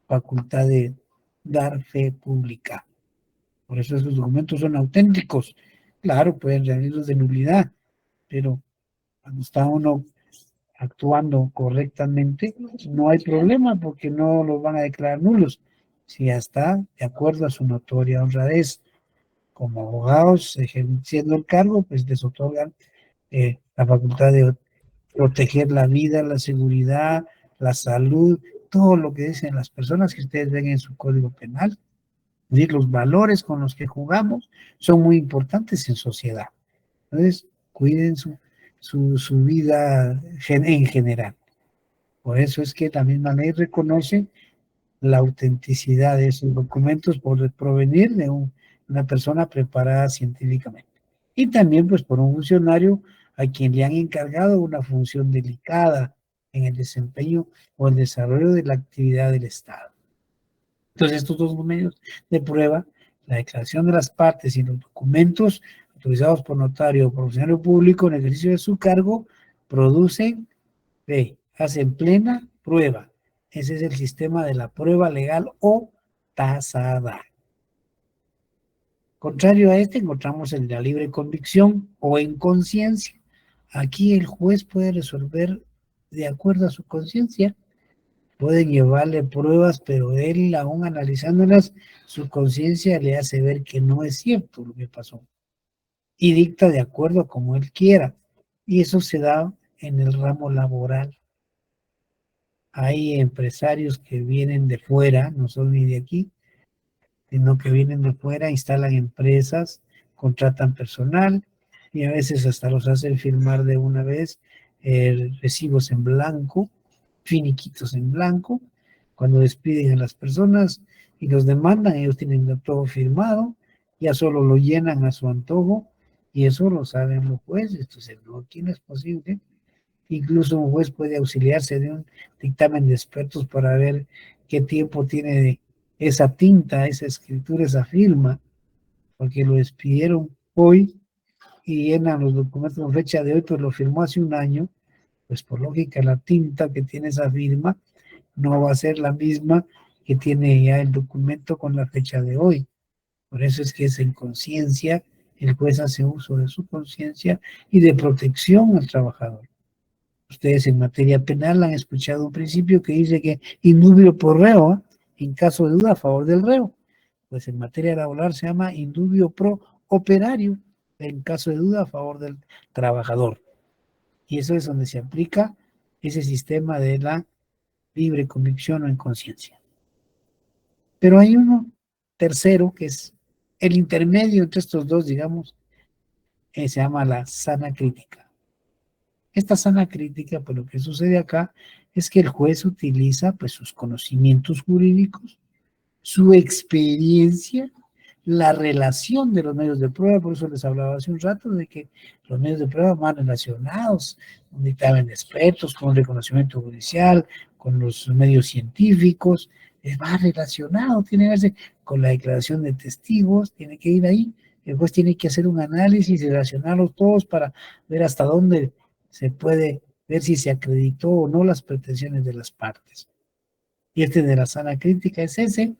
[SPEAKER 4] facultad de dar fe pública. Por eso esos documentos son auténticos. Claro, pueden realizarlos de nulidad, pero cuando está uno actuando correctamente, no hay problema porque no los van a declarar nulos. Si ya está de acuerdo a su notoria honradez. Como abogados ejerciendo el cargo, pues les otorgan la facultad de proteger la vida, la seguridad, la salud, todo lo que dicen las personas que ustedes ven en su código penal. Es decir, los valores con los que jugamos son muy importantes en sociedad. Entonces, cuiden su vida en general. Por eso es que la misma ley reconoce la autenticidad de esos documentos por provenir de una persona preparada científicamente. Y también pues por un funcionario a quien le han encargado una función delicada en el desempeño o el desarrollo de la actividad del Estado. Entonces estos dos medios de prueba, la declaración de las partes y los documentos autorizados por notario o por funcionario público en el ejercicio de su cargo, producen, hacen plena prueba. Ese es el sistema de la prueba legal o tasada. Contrario a este, encontramos el de la libre convicción o en conciencia. Aquí el juez puede resolver de acuerdo a su conciencia. Pueden llevarle pruebas, pero él, aún analizándolas, su conciencia le hace ver que no es cierto lo que pasó. Y dicta de acuerdo a como él quiera. Y eso se da en el ramo laboral. Hay empresarios que vienen de fuera, no son ni de aquí, sino que vienen de fuera, instalan empresas, contratan personal y a veces hasta los hacen firmar de una vez recibos en blanco, finiquitos en blanco. Cuando despiden a las personas y los demandan, ellos tienen todo firmado, ya solo lo llenan a su antojo y eso lo saben los jueces. Entonces, no, aquí no es posible. Incluso un juez puede auxiliarse de un dictamen de expertos para ver qué tiempo tiene esa tinta, esa escritura, esa firma, porque lo despidieron hoy y llenan los documentos con fecha de hoy, pero lo firmó hace un año. Pues por lógica la tinta que tiene esa firma no va a ser la misma que tiene ya el documento con la fecha de hoy. Por eso es que es en conciencia, el juez hace uso de su conciencia y de protección al trabajador. Ustedes en materia penal han escuchado un principio que dice que indubio pro reo, en caso de duda a favor del reo. Pues en materia laboral se llama indubio pro operario, en caso de duda a favor del trabajador. Y eso es donde se aplica ese sistema de la libre convicción o en conciencia. Pero hay uno tercero que es el intermedio entre estos dos, digamos, se llama la sana crítica. Esta sana crítica, pues lo que sucede acá es que el juez utiliza pues sus conocimientos jurídicos, su experiencia, la relación de los medios de prueba. Por eso les hablaba hace un rato de que los medios de prueba van relacionados, un dictamen de expertos, con el reconocimiento judicial, con los medios científicos, va relacionado, tiene que verse con la declaración de testigos, tiene que ir ahí. el juez tiene que hacer un análisis y relacionarlos todos para ver hasta dónde se puede ver si se acreditó o no las pretensiones de las partes. Y este de la sana crítica es ese,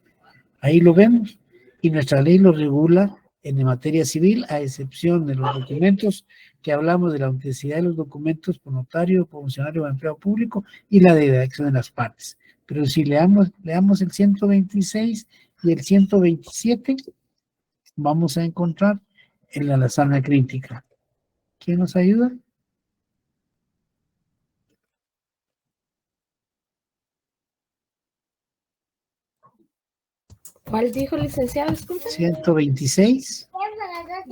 [SPEAKER 4] ahí lo vemos, y nuestra ley lo regula en materia civil, a excepción de los documentos que hablamos de la autenticidad de los documentos por notario, por funcionario o empleado público y la de acción de las partes. Pero si leamos el 126 y el 127, vamos a encontrar en la sana crítica. ¿Quién nos ayuda?
[SPEAKER 8] ¿Cuál dijo, licenciado? Disculpe.
[SPEAKER 4] 126.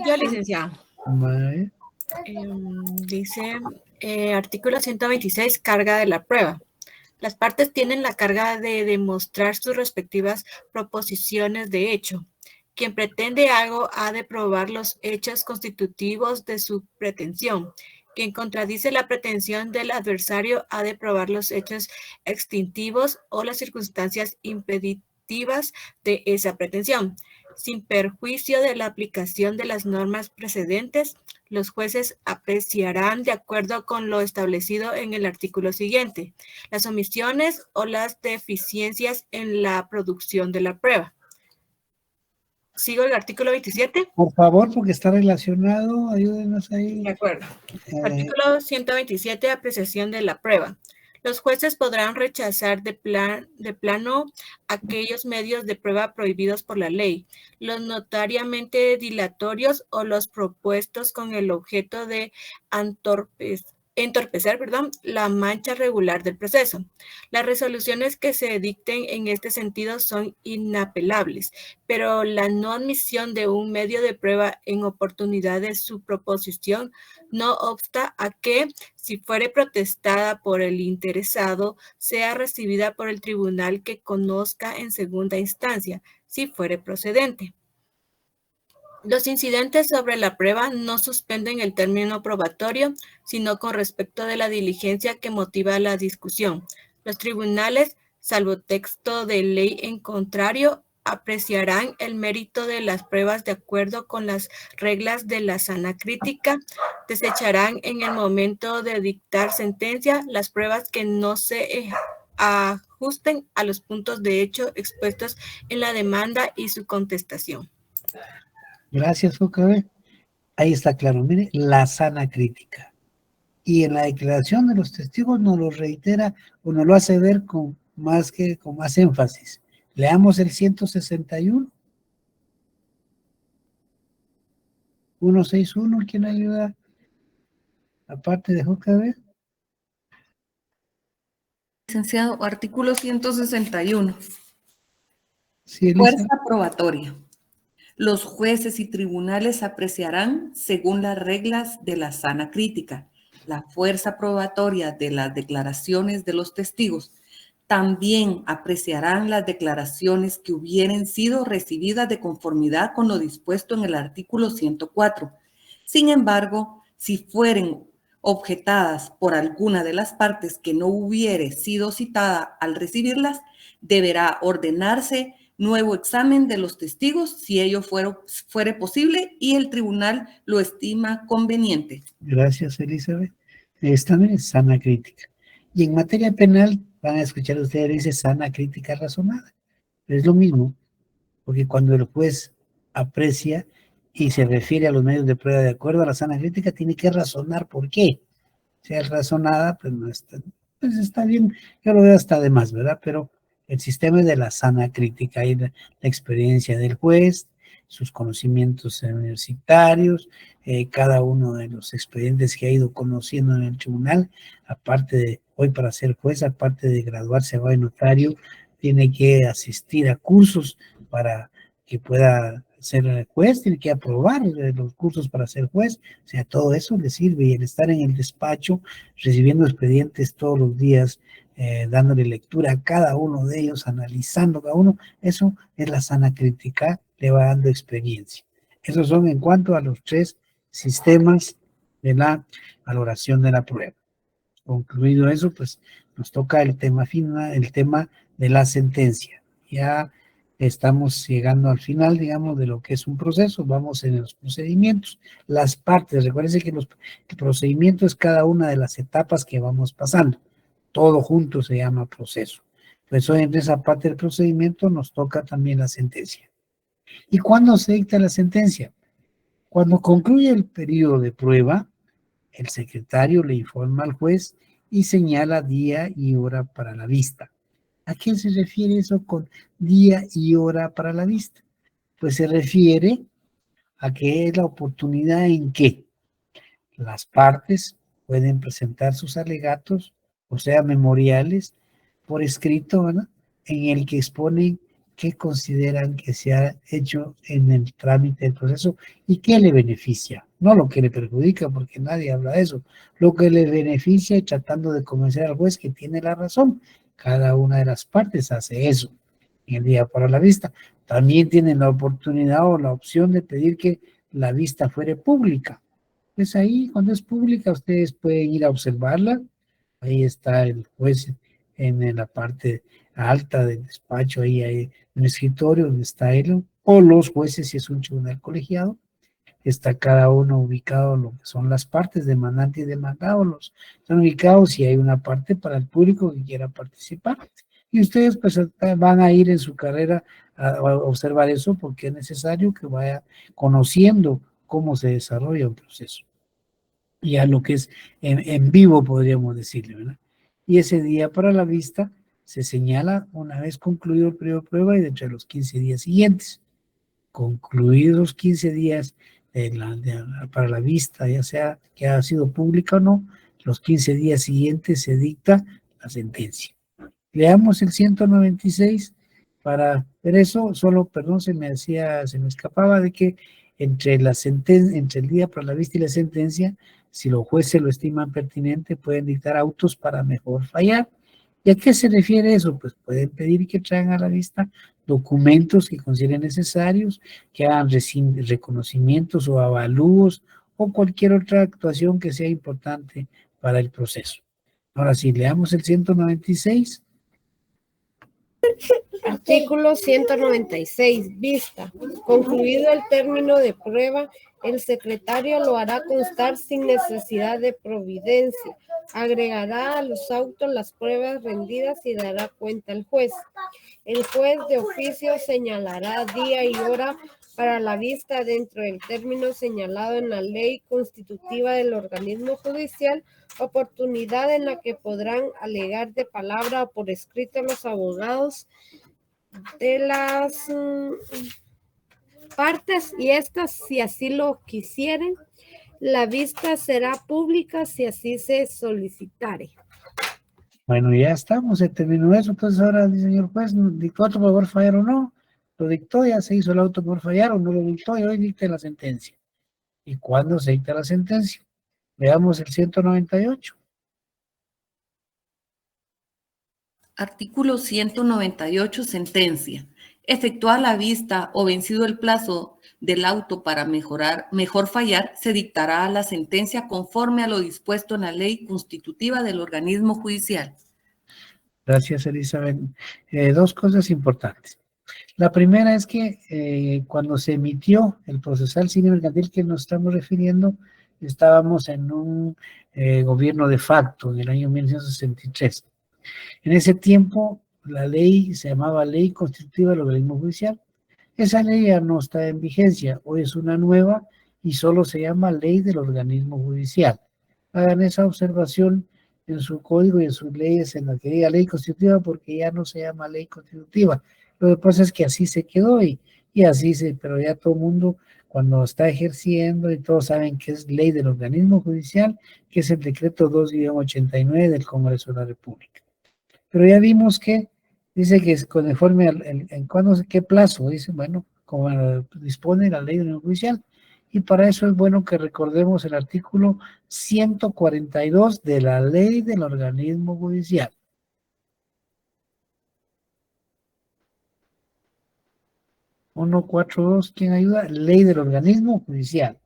[SPEAKER 13] Yo, licenciado.
[SPEAKER 4] Vale.
[SPEAKER 13] Dice, artículo 126, carga de la prueba. Las partes tienen la carga de demostrar sus respectivas proposiciones de hecho. Quien pretende algo ha de probar los hechos constitutivos de su pretensión. Quien contradice la pretensión del adversario ha de probar los hechos extintivos o las circunstancias impeditivas de esa pretensión. Sin perjuicio de la aplicación de las normas precedentes, los jueces apreciarán, de acuerdo con lo establecido en el artículo siguiente, las omisiones o las deficiencias en la producción de la prueba. ¿Sigo el artículo 27?
[SPEAKER 4] Por favor, porque está relacionado, ayúdenos ahí.
[SPEAKER 13] De acuerdo. Artículo 127, apreciación de la prueba. Los jueces podrán rechazar de plano aquellos medios de prueba prohibidos por la ley, los notariamente dilatorios o los propuestos con el objeto de entorpecer la marcha regular del proceso. Las resoluciones que se dicten en este sentido son inapelables, pero la no admisión de un medio de prueba en oportunidad de su proposición no obsta a que, si fuere protestada por el interesado, sea recibida por el tribunal que conozca en segunda instancia, si fuere procedente. Los incidentes sobre la prueba no suspenden el término probatorio, sino con respecto de la diligencia que motiva la discusión. Los tribunales, salvo texto de ley en contrario, apreciarán el mérito de las pruebas de acuerdo con las reglas de la sana crítica, desecharán en el momento de dictar sentencia las pruebas que no se ajusten a los puntos de hecho expuestos en la demanda y su contestación.
[SPEAKER 4] Gracias, Jocabe. Ahí está claro, mire, la sana crítica. Y en la declaración de los testigos nos lo reitera o nos lo hace ver con más énfasis. Leamos el 161. 161, ¿quién ayuda? Aparte de Jocabe.
[SPEAKER 5] Licenciado, artículo 161.
[SPEAKER 4] Sí,
[SPEAKER 5] fuerza probatoria. Los jueces y tribunales apreciarán, según las reglas de la sana crítica, la fuerza probatoria de las declaraciones de los testigos. También apreciarán las declaraciones que hubieren sido recibidas de conformidad con lo dispuesto en el artículo 104. Sin embargo, si fueren objetadas por alguna de las partes que no hubiere sido citada al recibirlas, deberá ordenarse nuevo examen de los testigos si ello fuere posible y el tribunal lo estima conveniente.
[SPEAKER 4] Gracias, Elizabeth. Esta es sana crítica. Y en materia penal, van a escuchar ustedes, dice sana crítica razonada. Pero es lo mismo, porque cuando el juez aprecia y se refiere a los medios de prueba de acuerdo a la sana crítica, tiene que razonar por qué. Si es razonada, pues no está, pues está bien, yo lo veo hasta de más, ¿verdad? Pero el sistema es de la sana crítica y la experiencia del juez, sus conocimientos universitarios, cada uno de los expedientes que ha ido conociendo en el tribunal, aparte de, hoy para ser juez, aparte de graduarse a notario, tiene que asistir a cursos para que pueda ser juez, tiene que aprobar los cursos para ser juez, o sea, todo eso le sirve, y el estar en el despacho, recibiendo expedientes todos los días, dándole lectura a cada uno de ellos, analizando cada uno, eso es la sana crítica, le va dando experiencia. Esos son en cuanto a los tres sistemas de la valoración de la prueba. Concluido eso, pues nos toca el tema final, el tema de la sentencia. Ya estamos llegando al final, digamos, de lo que es un proceso. Vamos en los procedimientos, las partes. Recuérdense que el procedimiento es cada una de las etapas que vamos pasando. Todo junto se llama proceso. Por eso en esa parte del procedimiento nos toca también la sentencia. ¿Y cuándo se dicta la sentencia? Cuando concluye el periodo de prueba, el secretario le informa al juez y señala día y hora para la vista. ¿A qué se refiere eso con día y hora para la vista? Pues se refiere a que es la oportunidad en que las partes pueden presentar sus alegatos, o sea, memoriales, por escrito, ¿verdad? En el que exponen qué consideran que se ha hecho en el trámite del proceso y qué le beneficia, no lo que le perjudica, porque nadie habla de eso, lo que le beneficia y tratando de convencer al juez que tiene la razón. Cada una de las partes hace eso en el día para la vista. También tienen la oportunidad o la opción de pedir que la vista fuere pública. Pues ahí, cuando es pública, ustedes pueden ir a observarla. Ahí está el juez en la parte alta del despacho, ahí hay un escritorio donde está él, o los jueces si es un tribunal colegiado. Está cada uno ubicado, lo que son las partes, demandante y demandado, los están ubicados y hay una parte para el público que quiera participar. Y ustedes pues van a ir en su carrera a observar eso porque es necesario que vaya conociendo cómo se desarrolla un proceso. Ya lo que es en vivo, podríamos decirle, ¿verdad? Y ese día para la vista se señala una vez concluido el periodo de prueba y dentro de los 15 días siguientes. Concluidos los 15 días para la vista, ya sea que ha sido pública o no, los 15 días siguientes se dicta la sentencia. Leamos el 196 para ver eso, solo, perdón, se me escapaba de que entre el día para la vista y la sentencia, si los jueces lo estiman pertinente, pueden dictar autos para mejor fallar. ¿Y a qué se refiere eso? Pues pueden pedir que traigan a la vista documentos que consideren necesarios, que hagan reconocimientos o avalúos o cualquier otra actuación que sea importante para el proceso. Ahora sí, leamos el 196.
[SPEAKER 8] Artículo 196. Vista. Concluido el término de prueba, el secretario lo hará constar sin necesidad de providencia. Agregará a los autos las pruebas rendidas y dará cuenta al juez. El juez de oficio señalará día y hora para la vista dentro del término señalado en la ley constitutiva del organismo judicial, oportunidad en la que podrán alegar de palabra o por escrito los abogados de las partes y estas, si así lo quisieren. La vista será pública si así se solicitare.
[SPEAKER 4] Bueno, ya estamos, se terminó eso. Entonces ahora, señor juez, ¿dictó auto por fallar o no? Lo dictó, ya se hizo el auto por fallar o no lo dictó y hoy dicte la sentencia. ¿Y cuándo se dicta la sentencia? Veamos el 198.
[SPEAKER 5] Artículo 198, sentencia. Efectuada la vista o vencido el plazo del auto para mejor fallar, se dictará la sentencia conforme a lo dispuesto en la ley constitutiva del organismo judicial.
[SPEAKER 4] Gracias, Elizabeth. Dos cosas importantes. La primera es que cuando se emitió el procesal civil mercantil que nos estamos refiriendo, estábamos en un gobierno de facto en el año 1963. En ese tiempo, la ley se llamaba Ley Constitutiva del Organismo Judicial. Esa ley ya no está en vigencia, hoy es una nueva y solo se llama Ley del Organismo Judicial. Hagan esa observación en su código y en sus leyes en la que diga Ley Constitutiva porque ya no se llama Ley Constitutiva. Lo que pasa es que así se quedó y así pero ya todo el mundo cuando está ejerciendo y todos saben que es Ley del Organismo Judicial, que es el decreto 2-89 del Congreso de la República. Pero ya vimos que dice que es conforme en qué plazo, dice, bueno, como dispone la ley del judicial, y para eso es bueno que recordemos el artículo 142 de la ley del organismo judicial. (142) ¿quién ayuda? Ley del organismo judicial.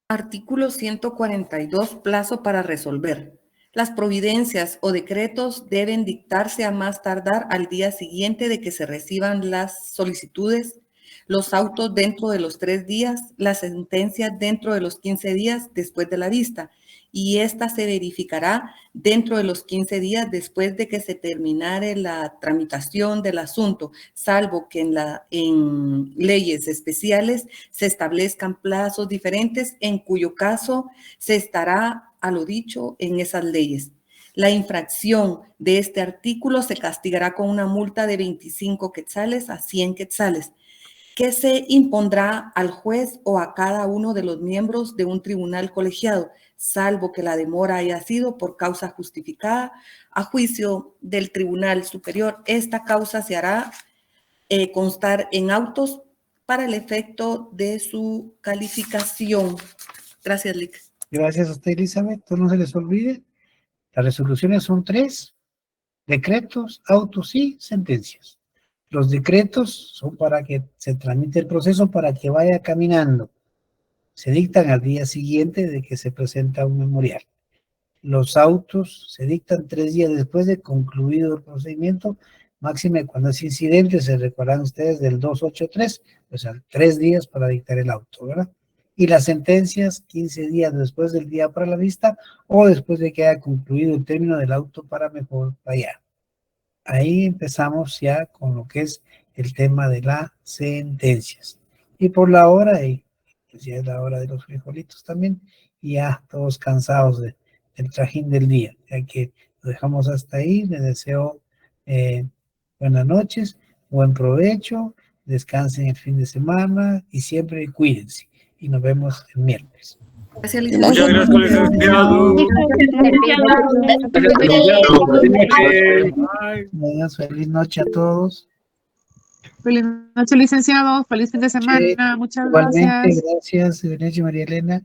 [SPEAKER 5] Artículo 142, plazo para resolver. Las providencias o decretos deben dictarse a más tardar al día siguiente de que se reciban las solicitudes, los autos dentro de los 3 días, las sentencias dentro de los 15 días después de la vista, y esta se verificará dentro de los 15 días después de que se terminare la tramitación del asunto, salvo que en leyes especiales se establezcan plazos diferentes, en cuyo caso se estará a lo dicho en esas leyes. La infracción de este artículo se castigará con una multa de 25 quetzales a 100 quetzales, que se impondrá al juez o a cada uno de los miembros de un tribunal colegiado, salvo que la demora haya sido por causa justificada a juicio del Tribunal Superior. Esta causa se hará constar en autos para el efecto de su calificación. Gracias, Lic.
[SPEAKER 4] Gracias a usted, Elizabeth. No se les olvide, las resoluciones son 3, decretos, autos y sentencias. Los decretos son para que se tramite el proceso, para que vaya caminando. Se dictan al día siguiente de que se presenta un memorial. Los autos se dictan 3 días después de concluido el procedimiento, máxime cuando es incidente, se recuerdan ustedes del 283, o sea, 3 días para dictar el auto, ¿verdad? Y las sentencias 15 días después del día para la vista o después de que haya concluido el término del auto para mejor fallar. Ahí empezamos ya con lo que es el tema de las sentencias. Y por la hora, y pues ya es la hora de los frijolitos también, y ya todos cansados del trajín del día. Ya que lo dejamos hasta ahí, les deseo buenas noches, buen provecho, descansen el fin de semana y siempre cuídense. Y nos vemos el miércoles.
[SPEAKER 5] Gracias,
[SPEAKER 10] Muchas gracias, licenciado.
[SPEAKER 4] Feliz noche a todos.
[SPEAKER 14] Feliz noche, licenciado. Feliz fin de semana. Muchas
[SPEAKER 4] Igualmente,
[SPEAKER 14] gracias.
[SPEAKER 4] gracias, María Elena.